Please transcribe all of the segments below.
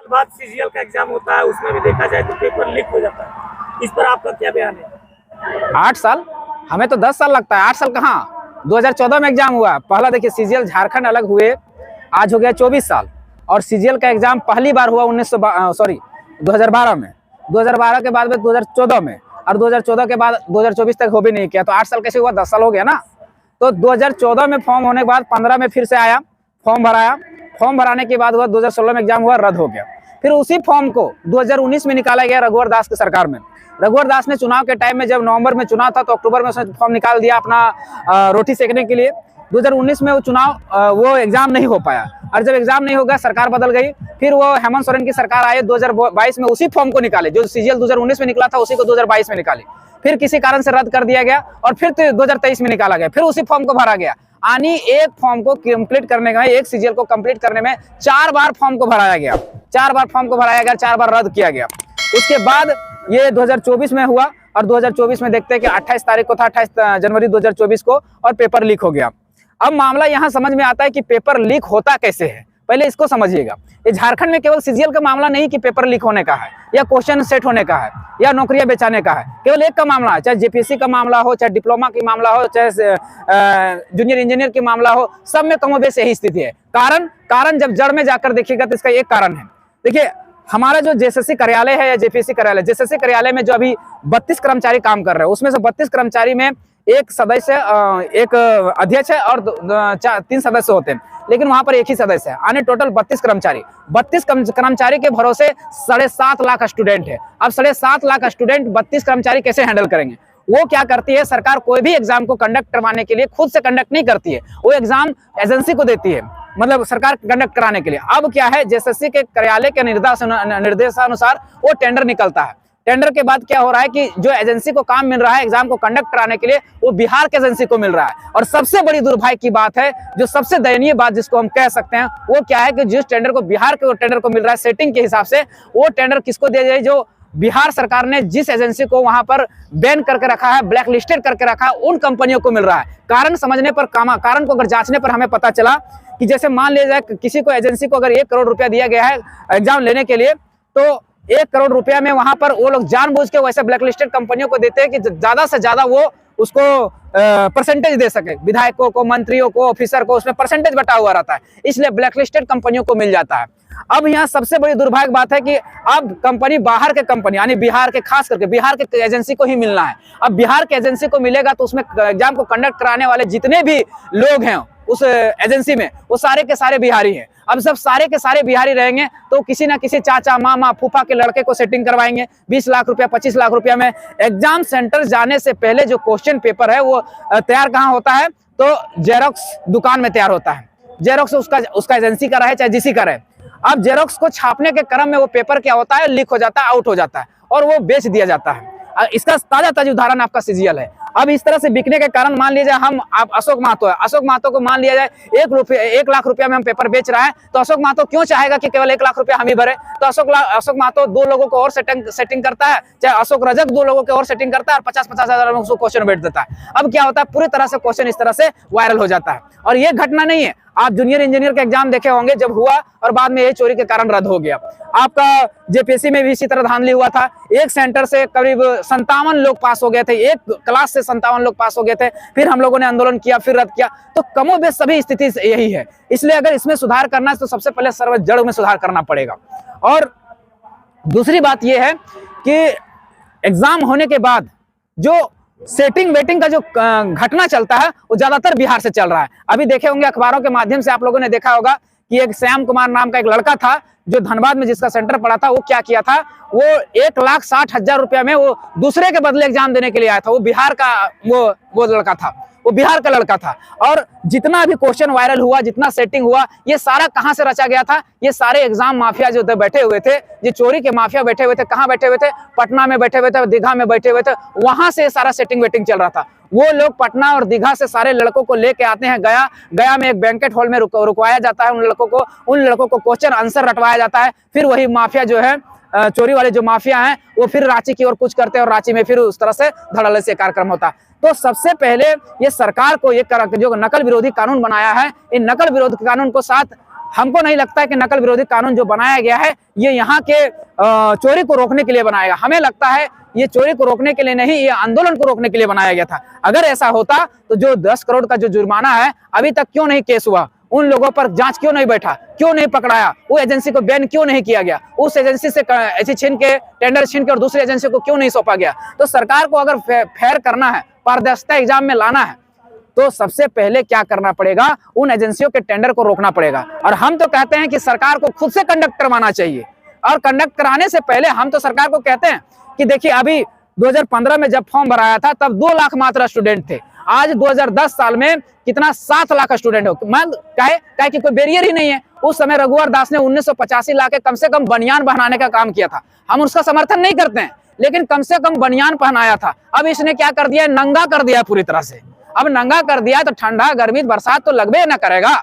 बाद सीजीएल का एग्जाम होता है, उसमें भी देखा जाए तो पेपर लीक हो जाता है। इस पर आपका क्या बयान है? 8 साल, हमें तो 10 साल लगता है। 8 साल कहाँ, 2014 में एग्जाम हुआ। पहला देखिए सीजीएल झारखंड अलग हुए, आज हो गया 24 साल। और सीजीएल का एग्जाम पहली बार हुआ 2012 में। 2012 के बाद में 2014 में, और 2014 के बाद 2024 तक हो भी नहीं किया। तो 8 साल कैसे हुआ, 10 साल हो गया ना। तो 2014 में फॉर्म होने के बाद 15 में फिर से आया, फॉर्म भराया। फॉर्म भराने के बाद हुआ 2016 में एग्जाम हुआ, रद्द हो गया। फिर उसी फॉर्म को 2019 में निकाला गया रघुवर दास की सरकार में। रघुवर दास ने चुनाव के टाइम में, जब नवंबर में चुनाव था तो अक्टूबर में उसने फॉर्म निकाल दिया अपना रोटी सेकने के लिए। 2019 में वो चुनाव वो एग्जाम नहीं हो पाया, और जब एग्जाम नहीं हो गया सरकार बदल गई। फिर वो हेमंत सोरेन की सरकार आई 2022 में, उसी फॉर्म को निकाले जो सीजीएल 2019 में निकला था, उसी को 2022 में निकाले। फिर किसी कारण से रद्द कर दिया गया, और फिर 2023 में निकाला गया, फिर उसी फॉर्म को भरा गया। यानी एक फॉर्म को कंप्लीट करने में, एक सीजीएल को कंप्लीट करने में 4 बार फॉर्म को भराया गया, 4 बार फॉर्म को भराया गया, 4 बार रद्द किया गया। उसके बाद ये 2024 में हुआ, और 2024 में देखते हैं कि 28 तारीख को था, 28 जनवरी 2024 को, और पेपर लीक हो गया। अब मामला यहाँ समझ में आता है कि पेपर लीक होता कैसे है, पहले इसको समझिएगा। ये झारखंड में केवल सीजीएल का मामला नहीं कि पेपर लीक होने का है, या क्वेश्चन सेट होने का है, या नौकरियां बेचाने का है। केवल एक का मामला है, चाहे जेपीएससी का मामला हो, चाहे डिप्लोमा की मामला हो, चाहे जूनियर इंजीनियर की मामला हो, सब में कमोबेश यही स्थिति है। कारण जब जड़ में जाकर देखिएगा तो इसका एक कारण है। देखिए, हमारा जो जेएसएससी कार्यालय है या जेपीएससी कार्यालय, जेएसएससी कार्यालय में जो अभी 32 कर्मचारी काम कर रहे हैं, उसमें से 32 कर्मचारी में एक सदस्य, एक अध्यक्ष है, और 3 सदस्य होते हैं, लेकिन वहां पर एक ही सदस्य है। आने टोटल 32 कर्मचारी, 32 कर्मचारी के भरोसे 7.5 लाख स्टूडेंट है। अब 7.5 लाख स्टूडेंट 32 कर्मचारी कैसे हैंडल करेंगे? वो क्या करती है, सरकार कोई भी एग्जाम को कंडक्ट करवाने के लिए खुद से कंडक्ट नहीं करती है, वो एग्जाम एजेंसी को देती है, मतलब सरकार कंडक्ट कराने के लिए। अब क्या है, जेएसएससी के कार्यालय के निर्देशानुसार वो टेंडर निकलता है। टेंडर के बाद क्या हो रहा है कि जो एजेंसी को काम मिल रहा है एग्जाम को कंडक्ट कराने के लिए, वो बिहार के एजेंसी को मिल रहा है। और सबसे बड़ी दुर्भाग्य की बात है, जो सबसे दयनीय बात जिसको हम कह सकते हैं, वो क्या है कि जिस टेंडर को बिहार के टेंडर को मिल रहा है सेटिंग के हिसाब से, वो टेंडर किसको दिया जाए? जो बिहार सरकार ने जिस एजेंसी को वहां पर बैन करके रखा है, ब्लैक लिस्टेड करके रखा है, उन कंपनियों को मिल रहा है। कारण समझने पर, कारण को अगर जांचने पर हमें पता चला कि जैसे मान लिया जाए किसी को, एजेंसी को अगर 1 करोड़ रुपया दिया गया है एग्जाम लेने के लिए, तो 1 करोड़ रुपया में वहां पर वो लोग जानबूझ के वैसे ब्लैक लिस्टेड कंपनियों को देते हैं कि ज्यादा से ज्यादा वो उसको परसेंटेज दे सके, विधायकों को, मंत्रियों को, ऑफिसर को, उसमें परसेंटेज बटा हुआ रहता है, इसलिए ब्लैक लिस्टेड कंपनियों को मिल जाता है। अब यहाँ सबसे बड़ी दुर्भाग्य बात है कि अब कंपनी, बाहर के कंपनी, यानी बिहार के, खास करके बिहार के एजेंसी को ही मिलना है। अब बिहार के एजेंसी को मिलेगा तो उसमें एग्जाम को कंडक्ट कराने वाले जितने भी लोग हैं उस एजेंसी में, वो सारे के सारे बिहारी हैं। अब सब सारे के सारे बिहारी रहेंगे तो किसी ना किसी चाचा, मामा, फूफा के लड़के को सेटिंग करवाएंगे। 20 लाख रुपया, 25 लाख रुपया में एग्जाम सेंटर जाने से पहले जो क्वेश्चन पेपर है वो तैयार कहाँ होता है? तो जेरोक्स दुकान में तैयार होता है। जेरोक्स उसका एजेंसी का रहे चाहे जिसी का रहे। अब जेरोक्स को छापने के क्रम में वो पेपर क्या होता है, लीक हो जाता है, आउट हो जाता है, और वो बेच दिया जाता है। इसका ताजा उदाहरण आपका सीजीएल है। अब इस तरह से बिकने के कारण, मान लीजिए आप अशोक महतो है, अशोक महतो को मान लिया जाए 1 लाख रुपया में हम पेपर बेच रहा है, तो अशोक महतो क्यों चाहेगा कि केवल 1 लाख रुपया हम ही भरे? तो अशोक महतो 2 लोगों को और सेटिंग करता है, चाहे अशोक रजक 2 लोगों के और सेटिंग करता है, और 50-50 हजार में उसको क्वेश्चन बैठ देता है। अब क्या होता है, पूरी तरह से क्वेश्चन इस तरह से वायरल हो जाता है। और ये घटना नहीं है, आप जूनियर इंजीनियर का एग्जाम देखे होंगे, जब हुआ और बाद में ये चोरी के कारण रद्द हो गया। आपका जेपीएससी में भी इसी तरह धांधली हुआ था। एक सेंटर से करीब 57 लोग पास हो गए थे, एक क्लास से 57 लोग पास हो गए थे। फिर हम लोगों ने आंदोलन किया, फिर रद्द किया। तो कमोबेश सभी स्थिति यही है। इसलिए अगर इसमें सुधार करना है तो सबसे पहले सर्व जड़ में सुधार करना पड़ेगा। और दूसरी बात यह है कि एग्जाम होने के बाद जो सेटिंग वेटिंग का जो घटना चलता है वो ज्यादातर बिहार से चल रहा है। अभी देखे होंगे अखबारों के माध्यम से, आप लोगों ने देखा होगा कि एक श्याम कुमार नाम का एक लड़का था जो धनबाद में जिसका सेंटर पड़ा था। वो क्या किया था, वो 1,60,000 रुपया में वो दूसरे के बदले एग्जाम देने के लिए आया था। वो बिहार का वो लड़का था, वो बिहार का लड़का था। और जितना भी क्वेश्चन वायरल हुआ, जितना सेटिंग हुआ, ये सारा कहां से रचा गया था? ये सारे एग्जाम माफिया जो बैठे हुए थे, ये चोरी के माफिया बैठे हुए थे, कहां बैठे हुए थे? पटना में बैठे हुए थे, दीघा में बैठे हुए थे। वहां से सारा सेटिंग वेटिंग चल रहा था। वो लोग पटना और दीघा से सारे लड़कों को लेके आते हैं गया में एक बैंकेट हॉल में रुकवाया जाता है। उन लड़कों को क्वेश्चन आंसर रटवाया जाता है। फिर वही माफिया जो है, चोरी वाले जो माफिया हैं, वो फिर रांची की ओर कुछ करते हैं और रांची में फिर उस तरह से धड़ल्ले से कार्यक्रम होता है। तो सबसे पहले ये सरकार को ये जो नकल विरोधी कानून बनाया है, इन नकल विरोधी कानून को साथ हमको नहीं लगता है कि नकल विरोधी कानून जो बनाया गया है ये यहाँ के चोरी को रोकने के लिए बनाएगा। हमें लगता है ये चोरी को रोकने के लिए नहीं, ये आंदोलन को रोकने के लिए बनाया गया था। अगर ऐसा होता तो जो 10 करोड़ का जो जुर्माना है अभी तक क्यों नहीं केस हुआ, उन लोगों पर जांच क्यों नहीं बैठा, क्यों नहीं पकड़ाया, वो एजेंसी को बैन क्यों नहीं किया गया, उस एजेंसी से ऐसी छीन के टेंडर छीन के और दूसरी एजेंसी को क्यों नहीं सौंपा गया। तो सरकार को अगर फेयर करना है, पारदर्शिता एग्जाम में लाना है, तो सबसे पहले क्या करना पड़ेगा, उन एजेंसियों के टेंडर को रोकना पड़ेगा। और हम तो कहते हैं कि सरकार को खुद से कंडक्ट करवाना चाहिए, और कंडक्ट कराने से पहले हम तो सरकार को कहते हैं कि देखिए अभी 2015 में जब फॉर्म भराया था तब 2 लाख मात्र स्टूडेंट थे, आज 2010 साल में कितना 7 लाख स्टूडेंट हो। मैं कहे कि कोई बैरियर ही नहीं है। उस समय रघुवर दास ने 1985 लाख के कम से कम बनियान पहनाने का काम किया था। हम उसका समर्थन नहीं करते हैं, लेकिन कम से कम बनियान पहनाया था। अब इसने क्या कर दिया है, नंगा कर दिया पूरी तरह से। अब नंगा कर दिया तो ठंडा गर्मी बरसात तो लगबे न करेगा।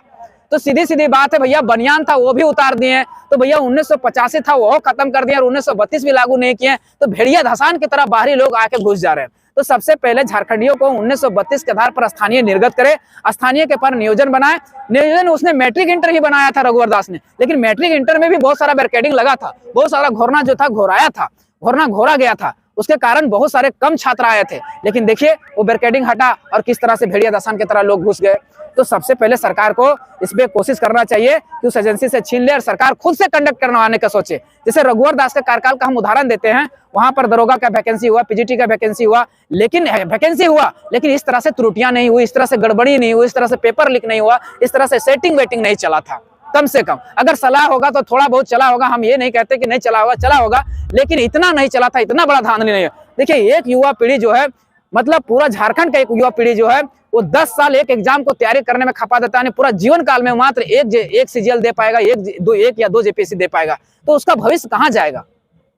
तो सीधी सीधी बात है भैया, बनियान था वो भी उतार दिए, तो भैया 1985 था वो खत्म कर दिया और 1932 भी लागू नहीं किए, तो भेड़िया धसान की तरह बाहरी लोग आके घुस जा रहे हैं। तो सबसे पहले झारखंडियों को 1932 के आधार पर स्थानीय निर्गत करे, स्थानीय के पर नियोजन बनाए। नियोजन उसने मैट्रिक इंटर ही बनाया था रघुवर दास ने, लेकिन मैट्रिक इंटर में भी बहुत सारा बैरिकेडिंग लगा था, बहुत सारा घोरना जो था घोराया था, घोरा गया था। उसके कारण बहुत सारे कम छात्र आए थे, लेकिन देखिए वो बैरिकेडिंग हटा और किस तरह से भेड़िया दसान की तरह लोग घुस गए। तो सबसे पहले सरकार को इस पे कोशिश करना चाहिए कि उस एजेंसी से छीन ले और सरकार खुद से कंडक्ट करवाने का सोचे। जैसे रघुवर दास के कार्यकाल का हम उदाहरण देते हैं, वहां पर दरोगा का वैकेंसी हुआ, पीजीटी का वैकेंसी हुआ, लेकिन वैकेंसी हुआ लेकिन इस तरह से त्रुटियां नहीं हुई, इस तरह से गड़बड़ी नहीं हुई, इस तरह से पेपर लीक नहीं हुआ, इस तरह से सेटिंग वेटिंग नहीं चला था। कम से कम अगर सलाह होगा तो थोड़ा बहुत चला होगा, हम ये नहीं कहते कि नहीं चला होगा, लेकिन इतना नहीं चला था, इतना बड़ा धांधली नहीं है। देखिए एक युवा पीढ़ी जो है, मतलब पूरा झारखंड का एक युवा पीढ़ी जो है, वो 10 साल एक एग्जाम को तैयारी करने में खपा देता है, पूरा जीवन काल में मात्र एक सीजीएल दे पाएगा, एक या दो जेपीएससी दे पाएगा, तो उसका भविष्य कहाँ जाएगा।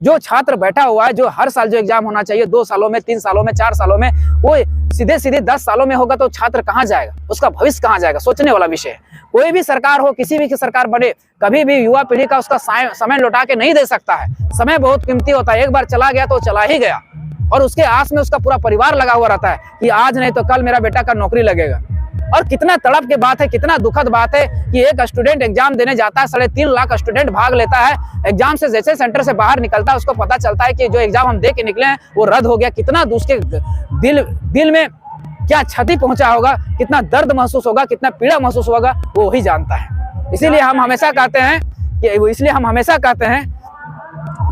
जो छात्र बैठा हुआ है, जो हर साल जो एग्जाम होना चाहिए 2 सालों में, 3 सालों में, 4 सालों में, वो सीधे 10 सालों में होगा, तो छात्र कहाँ जाएगा, उसका भविष्य कहाँ जाएगा, सोचने वाला विषय है। कोई भी सरकार हो, किसी भी की सरकार बने, कभी भी युवा पीढ़ी का उसका समय लौटा के नहीं दे सकता है। समय बहुत कीमती होता है, एक बार चला गया तो चला ही गया, और उसके आस में उसका पूरा परिवार लगा हुआ रहता है कि आज नहीं तो कल मेरा बेटा का नौकरी लगेगा। और कितना तड़प की बात है, कितना दुखद बात है कि एक स्टूडेंट एग्जाम देने जाता है, 3.5 लाख स्टूडेंट भाग लेता है एग्जाम से, जैसे सेंटर से बाहर निकलता है उसको पता चलता है कि जो एग्जाम हम दे के निकले हैं वो रद्द हो गया। कितना उसके दिल में क्या क्षति पहुंचा होगा, कितना दर्द महसूस होगा, कितना पीड़ा महसूस होगा, वो ही जानता है। इसीलिए हम हमेशा कहते हैं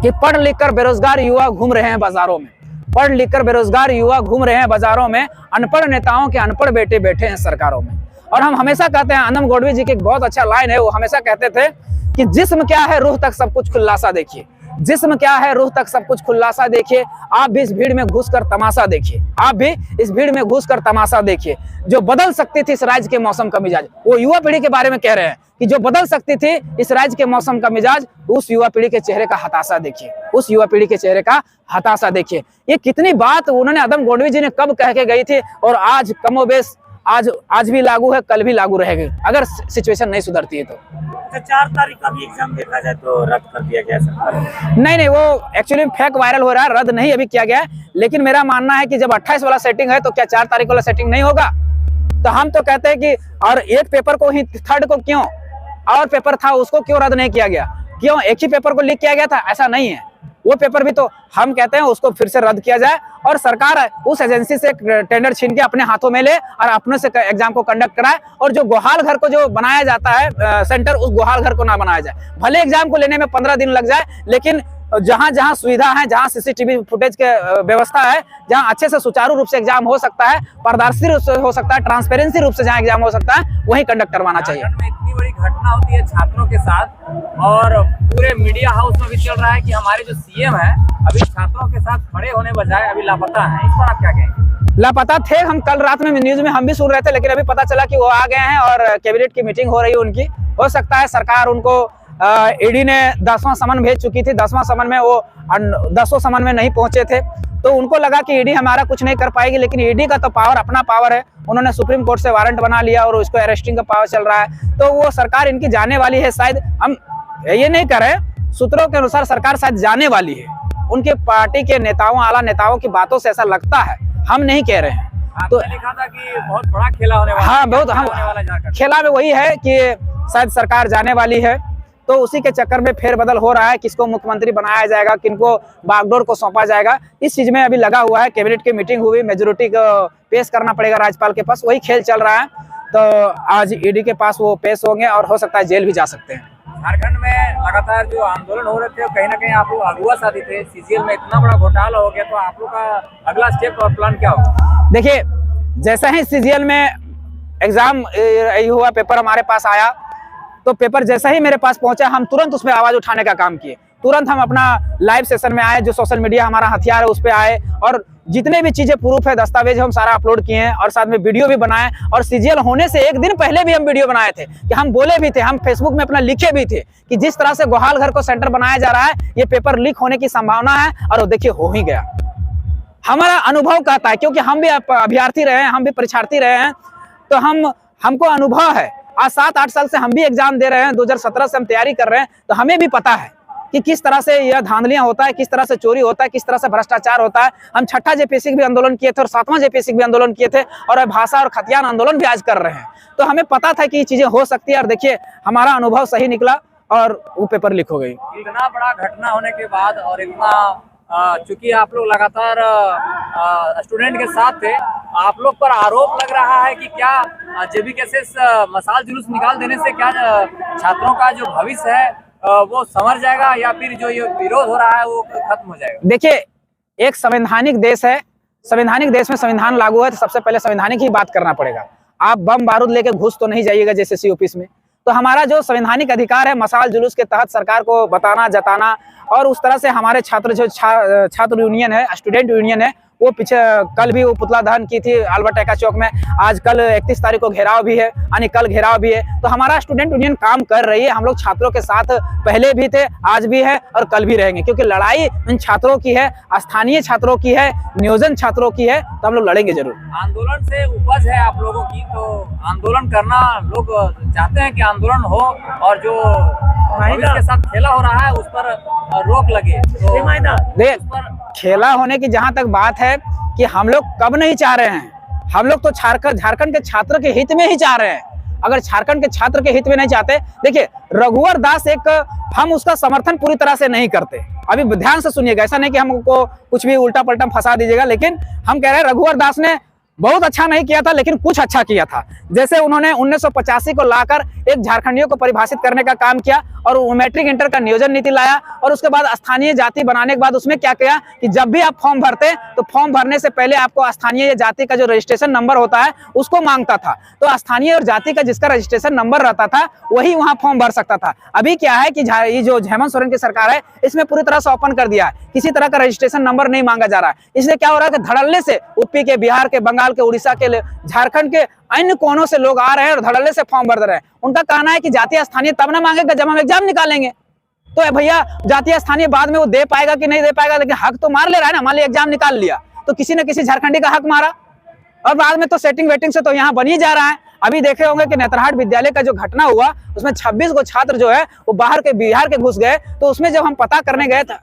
कि पढ़ लिख कर बेरोजगार युवा घूम रहे हैं बाजारों में, पढ़ लिख कर बेरोजगार युवा घूम रहे हैं बाजारों में, अनपढ़ नेताओं के अनपढ़ बेटे बैठे हैं सरकारों में। और हम हमेशा कहते हैं, आनंद गौड़वी जी की एक बहुत अच्छा लाइन है, वो हमेशा कहते थे कि जिस्म क्या है रूह तक सब कुछ खुलासा देखिए, जिस्म क्या है रूह तक सब कुछ खुलासा देखिए। आप भी इस भीड़ में घुसकर तमाशा देखिए, आप भी इस भीड़ में घुसकर तमाशा देखिए। जो बदल सकती थी इस राज्य के मौसम का मिजाज, वो युवा पीढ़ी के बारे में कह रहे हैं कि जो बदल सकती थी इस राज्य के मौसम का मिजाज, उस युवा पीढ़ी के चेहरे का हताशा देखिए, उस युवा पीढ़ी के चेहरे का हताशा देखिए। ये कितनी बात उन्होंने आदम गौड़वी जी ने कब कह के गई थी, और आज कमोबेश आज भी लागू है, कल भी लागू रहेगी अगर सिचुएशन नहीं सुधरती है तो। 4 तारीख का भी एग्जाम देखा जाए तो रद्द कर दिया गया सरकार। नहीं, वो एक्चुअली फेक वायरल हो रहा है, रद्द नहीं अभी किया गया है, लेकिन मेरा मानना है कि जब 28 वाला सेटिंग है तो क्या 4 तारीख वाला सेटिंग नहीं होगा। तो हम तो कहते हैं कि और एक पेपर को ही, थर्ड को क्यों, और पेपर था उसको क्यों रद्द नहीं किया गया, क्यों एक ही पेपर को लीक किया गया था, ऐसा नहीं है। वो पेपर भी तो हम कहते हैं उसको फिर से रद्द किया जाए, और सरकार उस एजेंसी से टेंडर छीन के अपने हाथों में ले और अपने से एग्जाम को कंडक्ट कराए, और जो गोहाल घर को जो बनाया जाता है सेंटर, उस गोहाल घर को ना बनाया जाए। भले एग्जाम को लेने में 15 दिन लग जाए, लेकिन जहां जहां सुविधा है, जहां सीसीटीवी फुटेज के व्यवस्था है, जहां अच्छे से सुचारू रूप से एग्जाम हो सकता है, पारदर्शी रूप से हो सकता है, ट्रांसपेरेंसी रूप से जहां एग्जाम हो सकता है, वहीं कंडक्ट करवाना चाहिए। इतनी बड़ी घटना होती है छात्रों के साथ, और पूरे मीडिया हाउस में भी चल रहा है कि हमारे जो सीएम है अभी छात्रों के साथ खड़े होने बजाय अभी लापता है, इस पर आप क्या कहेंगे? लापता थे, हम कल रात में न्यूज में हम भी सुन रहे थे, लेकिन अभी पता चला कि वो आ गए हैं और कैबिनेट की मीटिंग हो रही है उनकी। हो सकता है सरकार उनको, ईडी ने 10वां समन भेज चुकी थी, 10वां समन में वो 10वें समन में नहीं पहुंचे थे, तो उनको लगा कि ईडी हमारा कुछ नहीं कर पाएगी, लेकिन ईडी का तो पावर, अपना पावर है, उन्होंने सुप्रीम कोर्ट से वारंट बना लिया और उसको अरेस्टिंग का पावर चल रहा है, तो वो सरकार इनकी जाने वाली है। शायद हम ये नहीं कर रहे, सूत्रों के अनुसार सरकार शायद जाने वाली है, उनके पार्टी के नेताओं, आला नेताओं की बातों से ऐसा लगता है, हम नहीं कह रहे हैं। तो आपने लिखा था कि बहुत बड़ा खेला होने वाला हाँ बहुत हम होने वाला झारखंड। खेला में वही है कि शायद सरकार जाने वाली है, तो उसी के चक्कर में फेरबदल हो रहा है, किसको मुख्यमंत्री बनाया जाएगा, किनको बागडोर को सौंपा जाएगा, इस चीज में अभी लगा हुआ है। कैबिनेट की मीटिंग हुई, मेजोरिटी को पेश करना पड़ेगा राज्यपाल के पास, वही खेल चल रहा है। तो आज ईडी के पास वो पेश होंगे और हो सकता है जेल भी जा सकते हैं। झारखंड में लगातार जो आंदोलन हो रहे थे कहीं ना कहीं आप लोग अगुआ साथी थे, सीजीएल में इतना बड़ा घोटाला हो गया, तो आप लोग का अगला स्टेप और प्लान क्या होगा? देखिए, जैसा ही सीजीएल में एग्जाम हुआ, पेपर हमारे पास आया, तो पेपर जैसा ही मेरे पास पहुंचा, हम तुरंत उसमें आवाज उठाने का काम किए। तुरंत हम अपना लाइव सेशन में आए, जो सोशल मीडिया हमारा हथियार है उस पर आए, और जितने भी चीजें प्रूफ है, दस्तावेज हम सारा अपलोड किए हैं, और साथ में वीडियो भी बनाए। और सीजीएल होने से एक दिन पहले भी हम वीडियो बनाए थे, कि हम बोले भी थे, हम फेसबुक में अपना लिखे भी थे कि जिस तरह से गोहाल घर को सेंटर बनाया जा रहा है, ये पेपर लीक होने की संभावना है, और देखिए हो ही गया। हमारा अनुभव कहता है, क्योंकि हम भी अभ्यर्थी रहे हैं, हम भी परीक्षार्थी रहे हैं, तो हमको अनुभव है। आज 7-8 साल से हम भी एग्जाम दे रहे हैं, 2017 से हम तैयारी कर रहे हैं, तो हमें भी पता है कि किस तरह से यह धांधलियां होता है, किस तरह से चोरी होता है, किस तरह से भ्रष्टाचार होता है। हम 6ठा जेपीएससी भी आंदोलन किए थे और 7वां जेपीएससी भी आंदोलन किए थे, और भाषा और खतियान आंदोलन भी आज कर रहे हैं। तो हमें पता था कि ये चीजें हो सकती है, और देखिए हमारा अनुभव सही निकला और वो पेपर लीक हो गई। इतना बड़ा घटना होने के बाद और इतना चूंकि आप लोग लगातार स्टूडेंट के साथ थे, आप लोग पर आरोप लग रहा है कि क्या जेबीकेएसएस मसाल जुलूस निकाल देने से क्या छात्रों का जो भविष्य है वो संवर जाएगा, या फिर जो ये विरोध हो रहा है वो खत्म हो जाएगा? देखिए, एक संवैधानिक देश है, संवैधानिक देश में संविधान लागू है, तो सबसे पहले संवैधानिक ही बात करना पड़ेगा। आप बम बारूद लेके घुस तो नहीं जाइएगा जेसीसी ऑफिस में। तो हमारा जो संवैधानिक अधिकार है मसाल जुलूस के तहत सरकार को बताना, जताना, और उस तरह से हमारे छात्र जो छात्र यूनियन है, स्टूडेंट यूनियन है, वो पीछे कल भी वो पुतला दहन की थी अल्बर्ट एक्का चौक में। आज कल 31 तारीख को घेराव भी है, यानी कल घेराव भी है। तो हमारा स्टूडेंट यूनियन काम कर रही है। हम लोग छात्रों के साथ पहले भी थे, आज भी है और कल भी रहेंगे, क्योंकि लड़ाई इन छात्रों की है, स्थानीय छात्रों की है, नियोजन छात्रों की है, तो हम लोग लड़ेंगे जरूर। आंदोलन से उपज है आप लोगों की, तो आंदोलन करना लोग चाहते हैं कि आंदोलन हो और जो के साथ खेला हो रहा है उस पर रोक लगे। तो देख, खेला होने की जहां तक बात है कि हम लोग कब नहीं चाह रहे हैं, हम लोग तो झारखंड के छात्र के हित में ही चाह रहे हैं। अगर झारखंड के छात्र के हित में नहीं चाहते, देखिए रघुवर दास हम उसका समर्थन पूरी तरह से नहीं करते। अभी ध्यान से सुनिएगा, ऐसा नहीं कि हमको कुछ भी उल्टा पलटा फंसा दीजिएगा, लेकिन हम कह रहे हैं रघुवर दास ने बहुत अच्छा नहीं किया था, लेकिन कुछ अच्छा किया था। जैसे उन्होंने 1985 को लाकर एक झारखंडियों को परिभाषित करने का काम किया, और मैट्रिक इंटर का नियोजन नीति लाया, और उसके बाद स्थानीय जाति बनाने के बाद उसमें क्या किया कि जब भी आप फॉर्म भरते तो फॉर्म भरने से पहले आपको स्थानीय जाति का जो रजिस्ट्रेशन नंबर होता है उसको मांगता था। तो स्थानीय और जाति का जिसका रजिस्ट्रेशन नंबर रहता था वही वहां फॉर्म भर सकता था। अभी क्या है कि ये जो हेमंत सोरेन की सरकार है, इसमें पूरी तरह से ओपन कर दिया है, किसी तरह का रजिस्ट्रेशन नंबर नहीं मांगा जा रहा है। इसलिए क्या हो रहा है कि धड़ल्ले से यूपी के, बिहार के, बंगाल के, उड़ीसा के, झारखंड के अन्य कोनों से लोग आ रहे हैं और धड़ल्ले से फॉर्म भर रहे हैं। उनका कहना है कि जातीय स्थानीय तब ना मांगेगा जब हम एग्जाम निकालेंगे। तो भैया जातीय स्थानीय बाद में वो दे पाएगा कि नहीं दे पाएगा, लेकिन हक तो मार ले रहा है ना। मान लिया एग्जाम निकाल लिया तो किसी न किसी झारखंडी का हक मारा, और बाद में तो सेटिंग वेटिंग से तो यहाँ बन ही जा रहा है। अभी देखे होंगे कि नेतरहाट विद्यालय का जो घटना हुआ, उसमें 26 को छात्र जो है वो बाहर के, बिहार के घुस गए। तो उसमें जब हम पता करने गए था,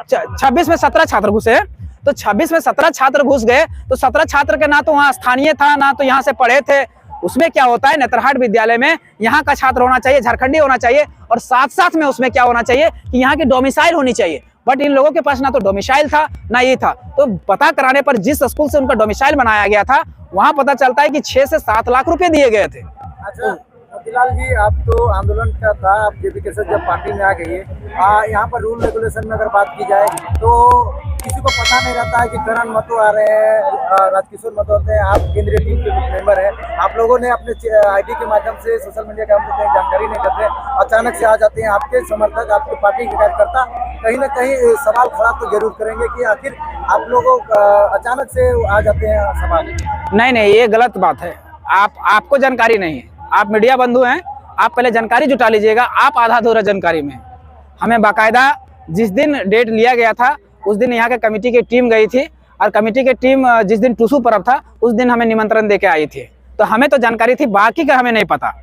26 में 17 छात्र घुसे, तो 26 में 17 छात्र घुस गए, तो 17 छात्र के ना तो वहाँ स्थानीय था, ना तो यहाँ से पढ़े थे। उसमें क्या होता है, नेतरहाट विद्यालय में यहाँ का छात्र होना चाहिए, झारखंडी होना चाहिए, और साथ साथ में उसमें क्या होना चाहिए कि यहाँ की डोमिसाइल होनी चाहिए। बट इन लोगों के पास ना तो डोमिसाइल था ना ये था। तो पता कराने पर जिस स्कूल से उनका डोमिसाइल बनाया गया था, वहां पता चलता है कि 6 से 7 लाख रुपए दिए गए थे। अच्छा मोतीलाल जी, आप तो आंदोलन का था, आप जेबीकेएसएस जब पार्टी में आ गई है, यहाँ पर रूल रेगुलेशन में अगर बात की जाए तो किसी को पता नहीं रहता है कि करण महतो आ रहे हैं, राजकिशोर महतो होते हैं, आप केंद्रीय टीम के मेंबर हैं। आप लोगों ने अपने आईडी के माध्यम से सोशल मीडिया के हम लोग कहीं जानकारी नहीं करते, अचानक से आ जाते हैं। आपके समर्थक, आपके पार्टी के कार्यकर्ता कहीं ना कहीं सवाल खड़ा तो जरूर करेंगे कि आखिर आप लोगों अचानक से आ जाते हैं सवाल। नहीं, ये गलत बात है। आपको जानकारी नहीं है, आप मीडिया बंधु हैं, आप पहले जानकारी जुटा लीजिएगा। आप आधा अधूरा जानकारी में, हमें बाकायदा जिस दिन डेट लिया गया था उस दिन यहाँ के कमेटी की टीम गई थी, और कमेटी की टीम जिस दिन टूसू पर्व था उस दिन हमें निमंत्रण देके आई थी। तो हमें तो जानकारी थी, बाकी का हमें नहीं पता।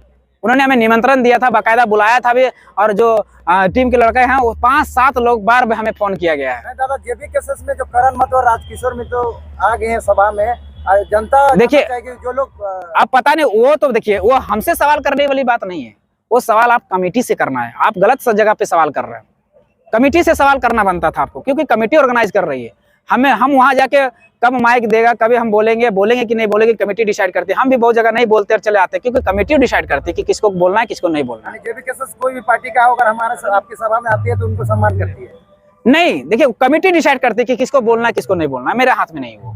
उन्होंने हमें निमंत्रण दिया था, बाकायदा बुलाया था भी, और जो टीम के लड़के हैं वो 5-7 लोग बार हमें फोन किया गया है। दादा, जेबीकेएसएस में जो करण महतो और राजकिशोर महतो आ गए हैं सभा में, जनता देखिए, जानना चाहेगी, जो लोग आप पता नहीं, वो तो देखिए वो हमसे सवाल करने वाली बात नहीं है, वो सवाल आप कमेटी से करना है। आप गलत जगह पे सवाल कर रहे हैं। कमेटी से सवाल करना बनता था आपको, क्योंकि कमेटी ऑर्गेनाइज कर रही है। हम वहां जाके कब माइक देगा, कभी हम बोलेंगे कि नहीं बोलेंगे, कमेटी डिसाइड करती है। हम भी बहुत जगह नहीं बोलते और चले आते हैं, क्योंकि कमेटी डिसाइड करती है कि किसको बोलना है, किसको नहीं बोलना है। जेबी केसेस कोई भी पार्टी का हो, अगर हमारे आपकी सभा में आती है तो उनको सम्मान करती है। नहीं, देखिए कमेटी डिसाइड करती है कि किसको बोलना है, किसको नहीं बोलना है, मेरे हाथ में नहीं है वो।